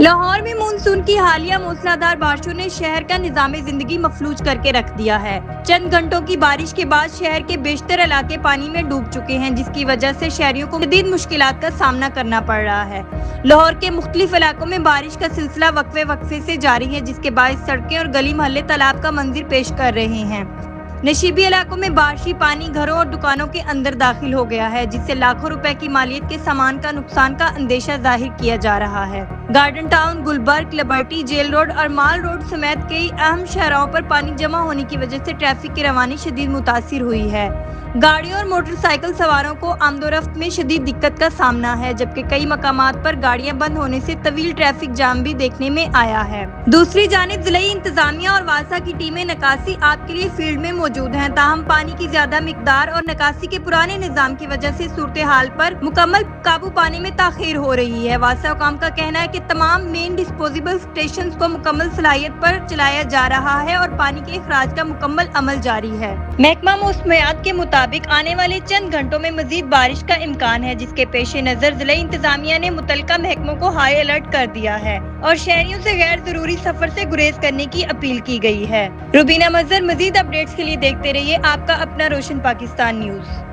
लाहौर में मानसून की हालिया मूसलाधार बारिशों ने शहर का निजाम जिंदगी मफलूज करके रख दिया है। चंद घंटों की बारिश के बाद शहर के बेशतर इलाके पानी में डूब चुके हैं, जिसकी वजह से शहरियों को शदीद मुश्किलात का सामना करना पड़ रहा है। लाहौर के मुख्तलिफ इलाकों में बारिश का सिलसिला वक्फे से जारी है, जिसके बाद सड़कें और गली मोहल्ले तालाब का मंजर पेश कर रहे हैं। नशीबी इलाकों में बारिशी पानी घरों और दुकानों के अंदर दाखिल हो गया है, जिससे लाखों रुपए की मालियत के सामान का नुकसान का अंदेशा जाहिर किया जा रहा है। Garden Town, Gulberg, Liberty, Jail Road और माल रोड समेत कई अहम शहरों पर पानी जमा होने की वजह से ट्रैफिक की रवानी शदीद मुतासिर हुई है। गाड़ियों और मोटरसाइकिल सवारों को आमदोरफ्त में शदीद दिक्कत का सामना है, जबकि कई मकामात पर गाड़ियां बंद होने से तवील ट्रैफिक जाम भी देखने में आया है। दूसरी जानिब जिला इंतजामिया और वासा की टीमें निकासी आप के लिए फील्ड में मौजूद हैं, ताहम पानी की ज्यादा मिकदार और निकासी के पुराने निजाम की वजह से सूरत हाल पर मुकम्मल काबू पाने में ताखीर हो रही है। वासा हुकाम का कहना है कि तमाम मेन डिस्पोजेबल स्टेशन को मुकम्मल सलाहियत पर चलाया जा रहा है और पानी के अखराज का मुकम्मल अमल जारी है। महकमा मौसमियात के मुताबिक आने वाले चंद घंटों में मजीद बारिश का इम्कान है, जिसके पेश नजर जिला इंतजामिया ने मुतलका महकमों को हाई अलर्ट कर दिया है और शहरियों से गैर जरूरी सफर से गुरेज करने की अपील की गई है। रुबीना मजहर, मजीद अपडेट्स के लिए देखते रहिए आपका अपना रोशन पाकिस्तान न्यूज।